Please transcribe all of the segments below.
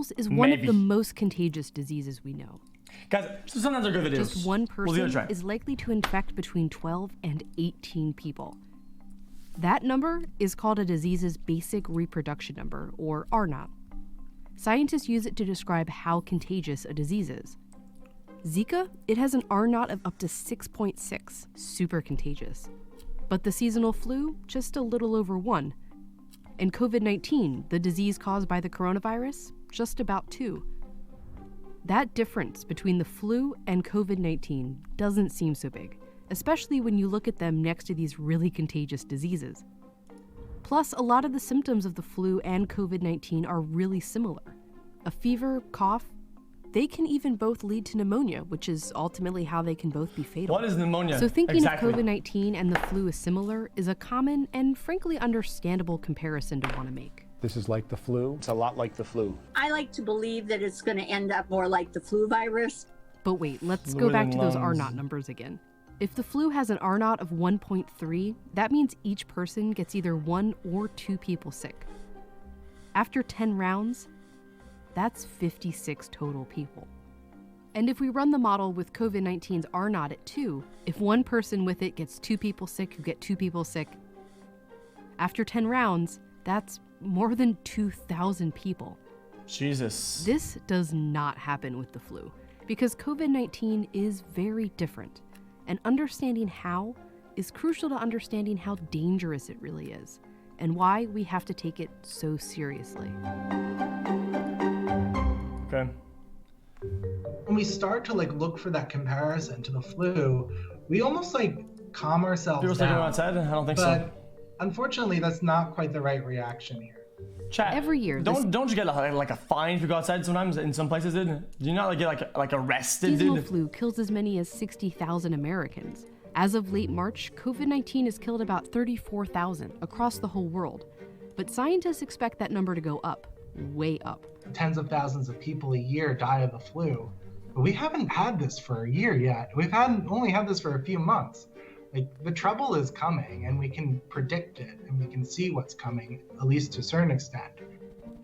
measles is one of the most contagious diseases we know. Guys, so sometimes they're good videos. Just one person is likely to infect between 12 and 18 people. That number is called a disease's basic reproduction number, or R0. Scientists use it to describe how contagious a disease is. Zika, it has an R0 of up to 6.6, super contagious. But the seasonal flu, just a little over 1. And COVID-19, the disease caused by the coronavirus, just about 2. That difference between the flu and COVID-19 doesn't seem so big, especially when you look at them next to these really contagious diseases. Plus, a lot of the symptoms of the flu and COVID-19 are really similar. A fever, cough, they can even both lead to pneumonia, which is ultimately how they can both be fatal. What is pneumonia? So thinking of COVID-19 and the flu is similar is a common and frankly understandable comparison to want to make. This is like the flu? It's a lot like the flu. I like to believe that it's going to end up more like the flu virus. But wait, let's go back to those R0 numbers again. If the flu has an R0 of 1.3, that means each person gets either 1 or 2 people sick. After 10 rounds, that's 56 total people. And if we run the model with COVID-19's R0 at 2, if one person with it gets 2 people sick who get 2 people sick, after 10 rounds, that's more than 2,000 people. Jesus. This does not happen with the flu, because COVID-19 is very different. And understanding how is crucial to understanding how dangerous it really is, and why we have to take it so seriously. Okay. When we start to look for that comparison to the flu, we almost calm ourselves People down. still go outside? I don't think so. Unfortunately, that's not quite the right reaction here. Chat. Every year, don't you get a fine if you go outside sometimes in some places, dude? Do you not get arrested, seasonal dude? flu kills as many as 60,000 Americans. As of late March, COVID-19 has killed about 34,000 across the whole world. But scientists expect that number to go up, way up. Tens of thousands of people a year die of the flu. But we haven't had this for a year yet. We've only had this for a few months. The trouble is coming, and we can predict it, and we can see what's coming, at least to a certain extent.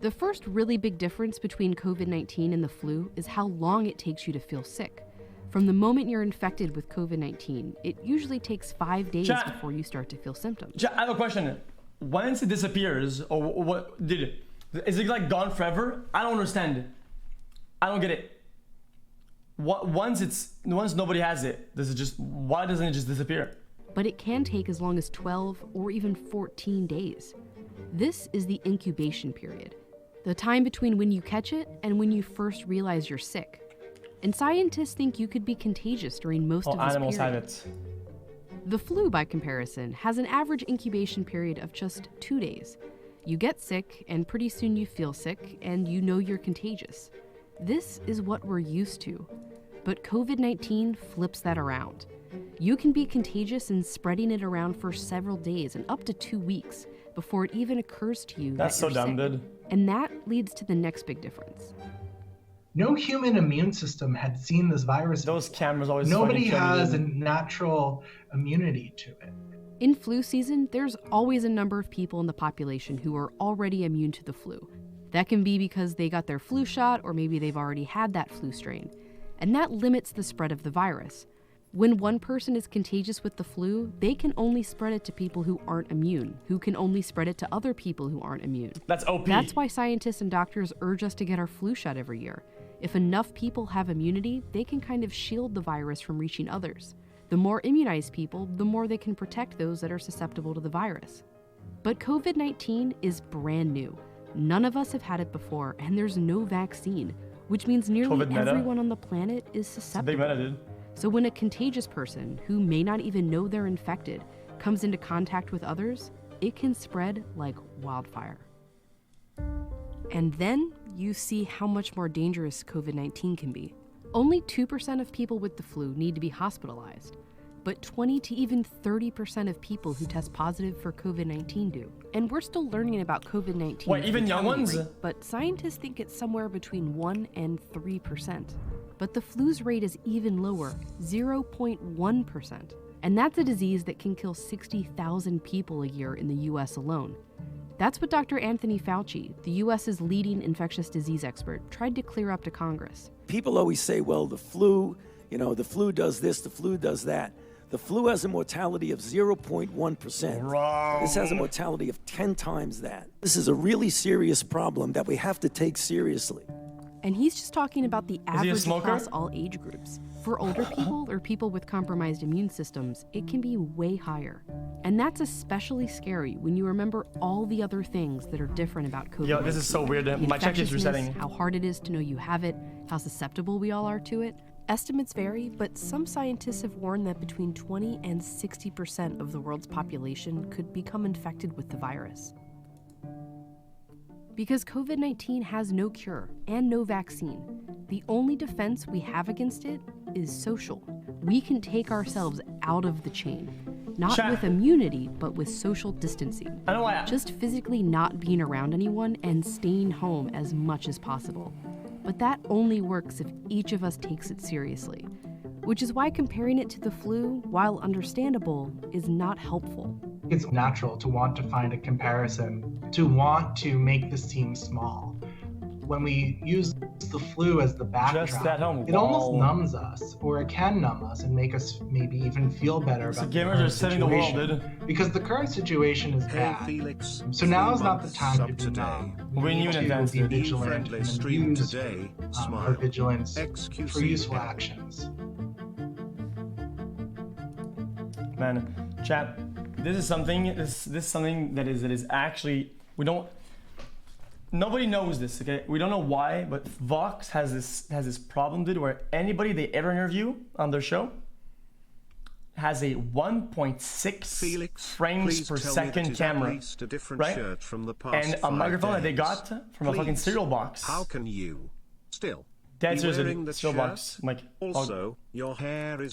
The first really big difference between COVID-19 and the flu is how long it takes you to feel sick. From the moment you're infected with COVID-19, it usually takes 5 days before you start to feel symptoms. I have a question. Once it disappears, or what, is it gone forever? I don't understand. I don't get it. Once nobody has it, why doesn't it just disappear? But it can take as long as 12 or even 14 days. This is the incubation period, the time between when you catch it and when you first realize you're sick. And scientists think you could be contagious during most of this animals period. have it. The flu, by comparison, has an average incubation period of just 2 days. You get sick, and pretty soon you feel sick, and you know you're contagious. This is what we're used to. But COVID-19 flips that around. You can be contagious and spreading it around for several days and up to 2 weeks before it even occurs to you That's that you're so dumb, sick. dude. And that leads to the next big difference. No human immune system had seen this virus. Those cameras always. Nobody has a natural immunity to it. In flu season, there's always a number of people in the population who are already immune to the flu. That can be because they got their flu shot, or maybe they've already had that flu strain. And that limits the spread of the virus. When one person is contagious with the flu, they can only spread it to people who aren't immune, who can only spread it to other people who aren't immune. That's OP. That's why scientists and doctors urge us to get our flu shot every year. If enough people have immunity, they can kind of shield the virus from reaching others. The more immunized people, the more they can protect those that are susceptible to the virus. But COVID-19 is brand new. None of us have had it before, and there's no vaccine, which means nearly everyone on the planet is susceptible. Big meta, dude. So when a contagious person, who may not even know they're infected, comes into contact with others, it can spread like wildfire. And then you see how much more dangerous COVID-19 can be. Only 2% of people with the flu need to be hospitalized, but 20 to even 30% of people who test positive for COVID-19 do. And we're still learning about COVID-19. Wait, even young ones? But scientists think it's somewhere between 1 and 3%. But the flu's rate is even lower, 0.1%. And that's a disease that can kill 60,000 people a year in the US alone. That's what Dr. Anthony Fauci, the US's leading infectious disease expert, tried to clear up to Congress. People always say, well, the flu, the flu does this, the flu does that. The flu has a mortality of 0.1%. This has a mortality of 10 times that. This is a really serious problem that we have to take seriously. And he's just talking about the Is he a average smoker? across all age groups. For older people or people with compromised immune systems, it can be way higher. And that's especially scary when you remember all the other things that are different about COVID-19. Yo, this is so weird. The My check keeps infectiousness, resetting. how hard it is to know you have it, how susceptible we all are to it. Estimates vary, but some scientists have warned that between 20 and 60% of the world's population could become infected with the virus. Because COVID-19 has no cure and no vaccine, the only defense we have against it is social. We can take ourselves out of the chain, not Chat. with immunity, but with social distancing. I know why. Just physically not being around anyone and staying home as much as possible. But that only works if each of us takes it seriously, which is why comparing it to the flu, while understandable, is not helpful. It's natural to want to find a comparison, to want to make this seem small. When we use the flu as the Just that backdrop, home. it almost Wow. numbs us, or it can numb us and make us maybe even feel better So about the gamers are current setting the world, situation. dude. Because the current situation is Hey bad. Felix, So now is not the 3 time to months be sub numb. today. When We you need advance to be it. vigilant Friendly and stream use today. our Smile. vigilance xQc. for useful actions. Man, chat. This is something. This is something that is actually Nobody knows this. Okay, we don't know why, but Vox has this problem, dude, where anybody they ever interview on their show has a 1.6 Felix, frames please per tell me second it is camera, at least a different right? shirt from the past And a 5 microphone that they days. got from a fucking Please, cereal box. How can you still Dead be serious, wearing the cereal shirt? box. I'm like, Also, your hair is